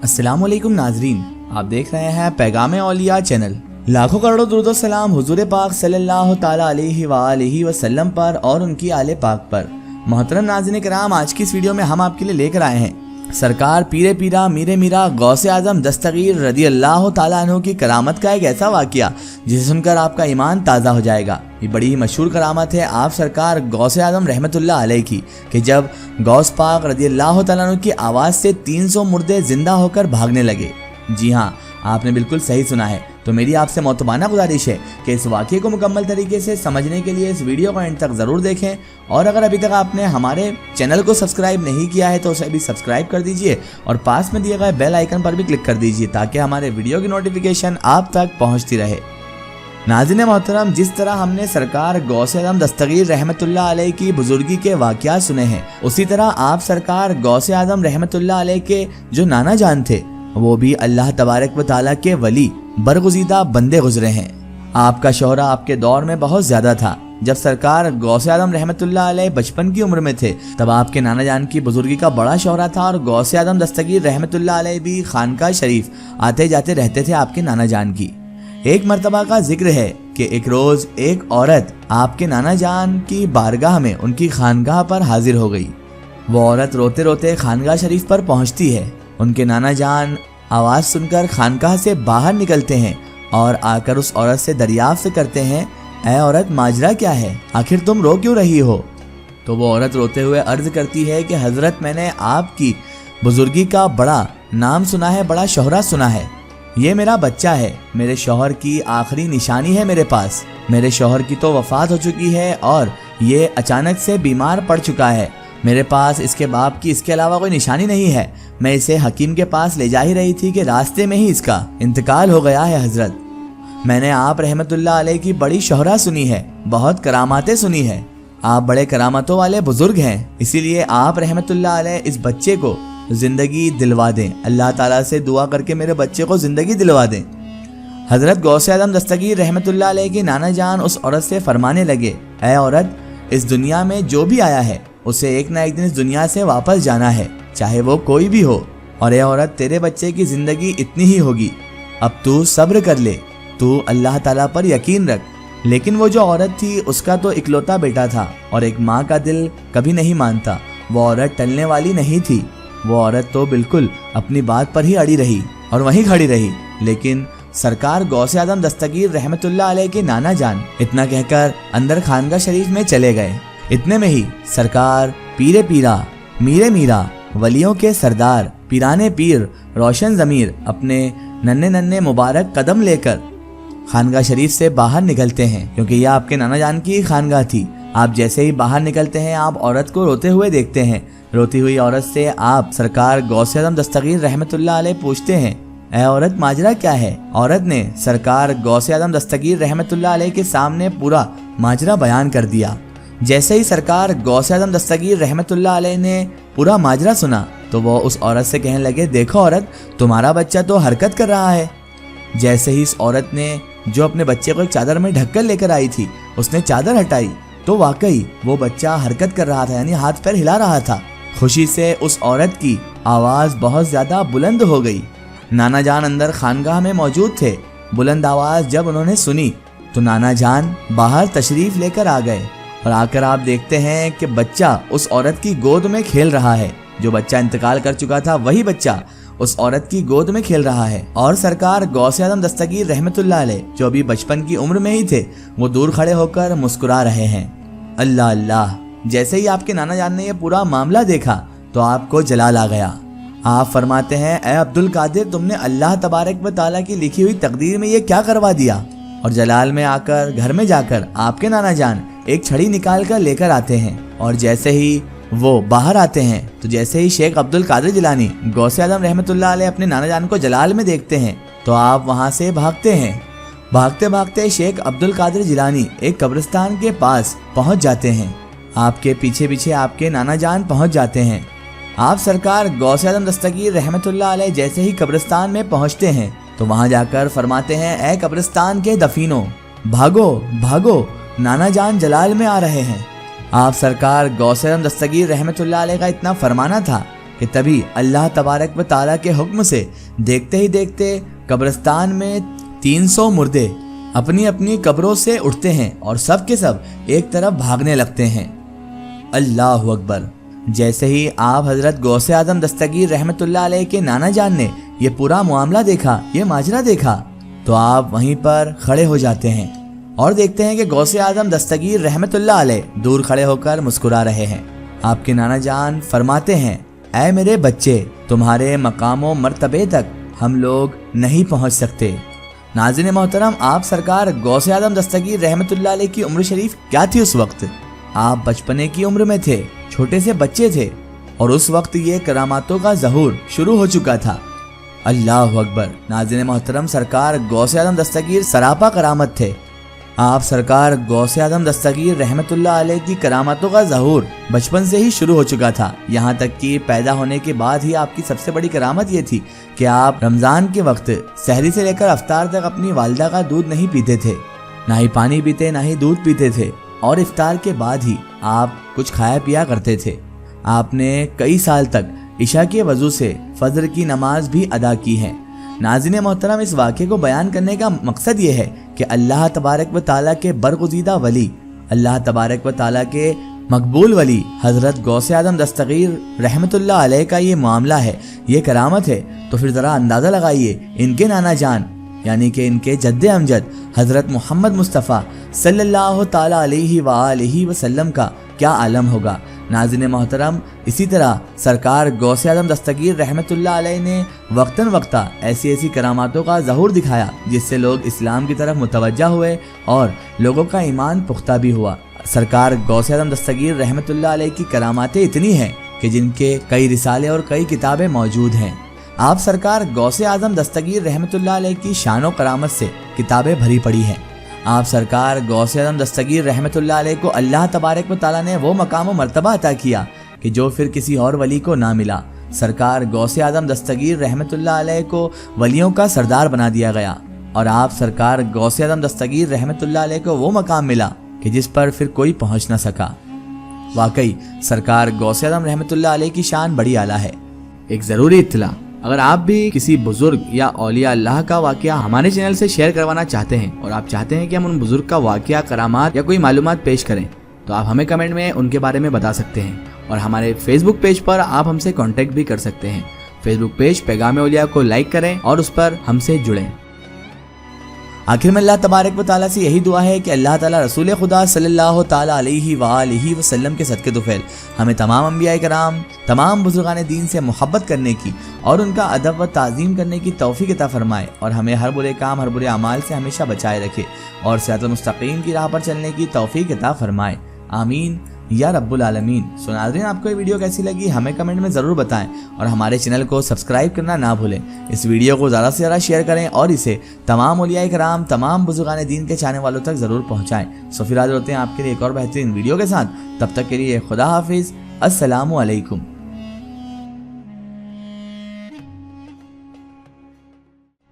अस्सलाम वालेकुम नाजरीन, आप देख रहे हैं पैगाम औलिया चैनल। लाखों करोड़ों दुरूद और सलाम हुजूर पाक सल्लल्लाहु ताला अलैहि वालैहि वसल्लम पर और उनकी आले पाक पर। मोहतरम नाज़रीन कराम, आज की इस वीडियो में हम आपके लिए लेकर आए हैं सरकार पीरे पीरा मीरे मीरा गौसे आजम दस्तगीर रदी अल्लाह ताला अन्हु की करामत का एक ऐसा वाक़या जिसे सुनकर आपका ईमान ताज़ा हो जाएगा। ये बड़ी ही मशहूर करामत है आप सरकार गौसे आजम रहमतुल्लाह अलैह की कि जब गौस पाक रदी अल्लाह ताला अन्हु की आवाज़ से 300 मुर्दे जिंदा होकर भागने लगे। जी हाँ, आपने बिल्कुल सही सुना है। तो मेरी आपसे मोतबाना गुजारिश है कि इस वाक़े को मुकम्मल तरीके से समझने के लिए इस वीडियो को एंड तक ज़रूर देखें, और अगर अभी तक आपने हमारे चैनल को सब्सक्राइब नहीं किया है तो उसे भी सब्सक्राइब कर दीजिए और पास में दिए गए बेल आइकन पर भी क्लिक कर दीजिए ताकि हमारे वीडियो की नोटिफिकेशन आप तक पहुँचती रहे। नाज़रीन मोहतरम, जिस तरह हमने सरकार गौसे आज़म दस्तगीर रहमतुल्लाह अलैह की बुजुर्गी के वाक़यात सुने हैं, उसी तरह आप सरकार गौसे आज़म रहमतुल्लाह अलैह के जो नाना जान थे वो भी अल्लाह तबारक व तआला के वली बरगुज़ीदा बंदे गुजरे हैं। आपका शोहरा आपके दौर में बहुत ज्यादा था। जब सरकार गौसे आज़म रहमतुल्लाह अलैह बचपन की उम्र में थे तब आपके नाना जान की बुजुर्गी का बड़ा शोहरा था, और गौसे आज़म दस्तगीर रहमतुल्लाह अलैह भी खानका शरीफ आते जाते रहते थे आपके नाना जान की। एक मर्तबा का जिक्र है कि एक रोज एक औरत आपके नाना जान की बारगाह में उनकी खानगाह पर हाजिर हो गई। वो औरत रोते रोते खानगाह शरीफ पर पहुंचती है। उनके नाना जान आवाज़ सुनकर खानकाह से बाहर निकलते हैं और आकर उस औरत से दरियाफ्त करते हैं, ऐ औरत माजरा क्या है, आखिर तुम रो क्यों रही हो? तो वो औरत रोते हुए अर्ज करती है कि हजरत, मैंने आपकी बुजुर्गी का बड़ा नाम सुना है, बड़ा शोहरा सुना है। ये मेरा बच्चा है, मेरे शौहर की आखिरी निशानी है मेरे पास। मेरे शौहर की तो वफात हो चुकी है और ये अचानक से बीमार पड़ चुका है। मेरे पास इसके बाप की इसके अलावा कोई निशानी नहीं है। मैं इसे हकीम के पास ले जा ही रही थी कि रास्ते में ही इसका इंतकाल हो गया है। हजरत, मैंने आप रहमतुल्लाह अलैह की बड़ी शोहरा सुनी है, बहुत करामातें सुनी है। आप बड़े करामातों वाले बुजुर्ग हैं, इसीलिए आप रहमतुल्लाह अलैह इस बच्चे को जिंदगी दिलवा दें। अल्लाह ताला से दुआ करके मेरे बच्चे को जिंदगी दिलवा दें। हजरत गौसे आज़म दस्तगीर रहमतुल्लाह अलैह की नाना जान उस औरत से फरमाने लगे, ऐ औरत, इस दुनिया में जो भी आया है उसे एक ना एक दिन इस दुनिया से वापस जाना है, चाहे वो कोई भी हो। और ये औरत, तेरे बच्चे की जिंदगी इतनी ही होगी, अब तू सब्र कर ले, तू अल्लाह ताला पर यकीन रख। लेकिन वो जो औरत थी उसका तो इकलौता बेटा था और एक माँ का दिल कभी नहीं मानता। वो औरत टलने वाली नहीं थी। वो औरत तो बिल्कुल अपनी बात पर ही अड़ी रही और वहीं खड़ी रही। लेकिन सरकार गौसे आज़म दस्तगीर रहमतुल्लाह अलैह के नाना जान इतना कहकर अंदर खानगा शरीफ में चले गए। इतने में ही सरकार पीरे पीरा मीरे मीरा वलियों के सरदार पीराने पीर रोशन ज़मीर अपने नन्हे नन्हे मुबारक कदम लेकर खानगा शरीफ से बाहर निकलते हैं, क्योंकि यह आपके नाना जान की खानगा थी। आप जैसे ही बाहर निकलते हैं आप औरत को रोते हुए देखते हैं। रोती हुई औरत से आप सरकार गौसे आज़म दस्तगीर रहमतुल्लाह अलैह पूछते हैं, ऐ औरत माजरा क्या है? औरत ने सरकार गौसे आज़म दस्तगीर रहमतुल्लाह अलैह के सामने पूरा माजरा बयान कर दिया। जैसे ही सरकार गौसे आज़म दस्तगीर रहमतुल्लाह अलैह ने पूरा माजरा सुना तो वो उस औरत से कहने लगे, देखो औरत, तुम्हारा बच्चा तो हरकत कर रहा है। जैसे ही इस औरत ने जो अपने बच्चे को एक चादर में ढककर लेकर आई थी उसने चादर हटाई तो वाकई वो बच्चा हरकत कर रहा था, यानी हाथ पैर हिला रहा था। खुशी से उस औरत की आवाज़ बहुत ज़्यादा बुलंद हो गई। नाना जान अंदर खानगाह में मौजूद थे। बुलंद आवाज़ जब उन्होंने सुनी तो नाना जान बाहर तशरीफ़ लेकर आ गए और आकर आप देखते हैं कि बच्चा उस औरत की गोद में खेल रहा है। जो बच्चा इंतकाल कर चुका था वही बच्चा उस औरत की गोद में खेल रहा है। और सरकार गौसे आज़म दस्तगीर रहमतुल्लाह अलैह जो अभी बचपन की उम्र में ही थे वो दूर खड़े होकर मुस्कुरा रहे हैं। अल्लाह अल्लाह। जैसे ही आपके नाना जान ने यह पूरा मामला देखा तो आपको जलाल आ गया। आप फरमाते हैं, ऐ अब्दुल कादिर, तुमने अल्लाह तबारक व तआला की लिखी हुई तकदीर में ये क्या करवा दिया? और जलाल में आकर घर में जाकर आपके नाना जान एक छड़ी निकाल कर लेकर आते हैं। और जैसे ही वो बाहर आते हैं तो जैसे ही शेख अब्दुल कादिर जिलानी गौसे आज़म रहमतुल्लाह अलैह अपने नाना जान को जलाल में देखते हैं तो आप वहाँ से भागते हैं। भागते भागते शेख अब्दुल कादिर जिलानी एक कब्रिस्तान के पास पहुँच जाते हैं। आपके पीछे पीछे आपके नाना जान पहुँच जाते हैं। आप सरकार गौसे आज़म दस्तगीर रहमतुल्लाह अलैह जैसे ही कब्रिस्तान में पहुँचते हैं तो वहाँ जाकर फरमाते हैं, ऐ कब्रिस्तान के दफीनों, भागो भागो, नाना जान जलाल में आ रहे हैं। आप सरकार गौसे आज़म दस्तगीर रहमतुल्लाह अलैह का इतना फरमाना था کہ تبھی اللہ تبارک و تعالیٰ کے حکم سے دیکھتے ہی دیکھتے قبرستان میں 300 مردے اپنی اپنی قبروں سے اٹھتے ہیں اور سب کے سب ایک طرف بھاگنے لگتے ہیں۔ اللہ اکبر۔ جیسے ہی آپ حضرت غوث اعظم دستگیر رحمت اللہ علیہ کے نانا جان نے یہ پورا معاملہ دیکھا، یہ ماجرا دیکھا، تو آپ وہیں پر کھڑے ہو جاتے ہیں اور دیکھتے ہیں کہ غوث اعظم دستگیر رحمت اللہ علیہ دور کھڑے ہو کر مسکرا رہے ہیں۔ آپ کے نانا جان فرماتے ہیں، اے میرے بچے، تمہارے مقام و مرتبے تک ہم لوگ نہیں پہنچ سکتے۔ ناظرین محترم، آپ سرکار غوث اعظم دستگیر رحمت اللہ علیہ کی عمر شریف کیا تھی اس وقت؟ آپ بچپنے کی عمر میں تھے، چھوٹے سے بچے تھے، اور اس وقت یہ کراماتوں کا ظہور شروع ہو چکا تھا۔ اللہ اکبر۔ ناظرین محترم، سرکار غوث اعظم دستگیر سراپا کرامت تھے۔ آپ سرکار غوث اعظم دستگیر رحمت اللہ علیہ کی کراماتوں کا ظہور بچپن سے ہی شروع ہو چکا تھا، یہاں تک کہ پیدا ہونے کے بعد ہی آپ کی سب سے بڑی کرامت یہ تھی کہ آپ رمضان کے وقت سحری سے لے کر افطار تک اپنی والدہ کا دودھ نہیں پیتے تھے، نہ ہی پانی پیتے نہ ہی دودھ پیتے تھے، اور افطار کے بعد ہی آپ کچھ کھایا پیا کرتے تھے۔ آپ نے کئی سال تک عشاء کے وضو سے فجر کی نماز بھی ادا کی ہے۔ ناظرین محترم، اس واقعے کو بیان کرنے کا مقصد یہ ہے کہ اللہ تبارک و تعالیٰ کے برگزیدہ ولی، اللہ تبارک و تعالیٰ کے مقبول ولی حضرت غوث اعظم دستگیر رحمت اللہ علیہ کا یہ معاملہ ہے، یہ کرامت ہے، تو پھر ذرا اندازہ لگائیے ان کے نانا جان یعنی کہ ان کے جد امجد حضرت محمد مصطفیٰ صلی اللہ تعالیٰ علیہ وآلہ وسلم کا کیا عالم ہوگا۔ ناظرین محترم، اسی طرح سرکار غوث اعظم دستگیر رحمت اللہ علیہ نے وقتاً وقتاً ایسی کراماتوں کا ظہور دکھایا جس سے لوگ اسلام کی طرف متوجہ ہوئے اور لوگوں کا ایمان پختہ بھی ہوا۔ سرکار غوث اعظم دستگیر رحمت اللہ علیہ کی کراماتیں اتنی ہیں کہ جن کے کئی رسالے اور کئی کتابیں موجود ہیں۔ آپ سرکار غوث اعظم دستگیر رحمت اللہ علیہ کی شان و کرامت سے کتابیں بھری پڑی ہیں۔ آپ سرکار غوث اعظم دستگیر رحمت اللہ علیہ کو اللہ تبارک و تعالیٰ نے وہ مقام و مرتبہ عطا کیا کہ جو پھر کسی اور ولی کو نہ ملا۔ سرکار غوث اعظم دستگیر رحمت اللہ علیہ کو ولیوں کا سردار بنا دیا گیا، اور آپ سرکار غوث اعظم دستگیر رحمت اللہ علیہ کو وہ مقام ملا کہ جس پر پھر کوئی پہنچ نہ سکا۔ واقعی سرکار غوث اعظم رحمت اللہ علیہ کی شان بڑی اعلیٰ ہے۔ ایک ضروری اطلاع، اگر آپ بھی کسی بزرگ یا اولیاء اللہ کا واقعہ ہمارے چینل سے شیئر کروانا چاہتے ہیں اور آپ چاہتے ہیں کہ ہم ان بزرگ کا واقعہ، کرامات یا کوئی معلومات پیش کریں، تو آپ ہمیں کمنٹ میں ان کے بارے میں بتا سکتے ہیں، اور ہمارے فیس بک پیج پر آپ ہم سے کانٹیکٹ بھی کر سکتے ہیں۔ فیس بک پیج پیغام اولیاء کو لائک کریں اور اس پر ہم سے جڑیں۔ آخر میں اللہ تبارک و تعالیٰ سے یہی دعا ہے کہ اللہ تعالیٰ رسول خدا صلی اللہ تعالیٰ علیہ وآلہ وسلم کے صدقے طفیل ہمیں تمام انبیاء کرام، تمام بزرگان دین سے محبت کرنے کی اور ان کا ادب و تعظیم کرنے کی توفیق عطا فرمائے، اور ہمیں ہر برے کام، ہر برے اعمال سے ہمیشہ بچائے رکھے، اور صراط المستقیم کی راہ پر چلنے کی توفیق عطا فرمائے، آمین یا رب العالمین۔ سو ناظرین، آپ کو یہ ویڈیو کیسی لگی ہمیں کمنٹ میں ضرور بتائیں، اور ہمارے چینل کو سبسکرائب کرنا نہ بھولیں۔ اس ویڈیو کو زیادہ سے زیادہ شیئر کریں اور اسے تمام اولیاء کرام، تمام بزرگان دین کے چاہنے والوں تک ضرور پہنچائیں۔ سو پھر حاضر ہوتے ہیں آپ کے لیے ایک اور بہترین ویڈیو کے ساتھ، تب تک کے لیے خدا حافظ، السلام علیکم۔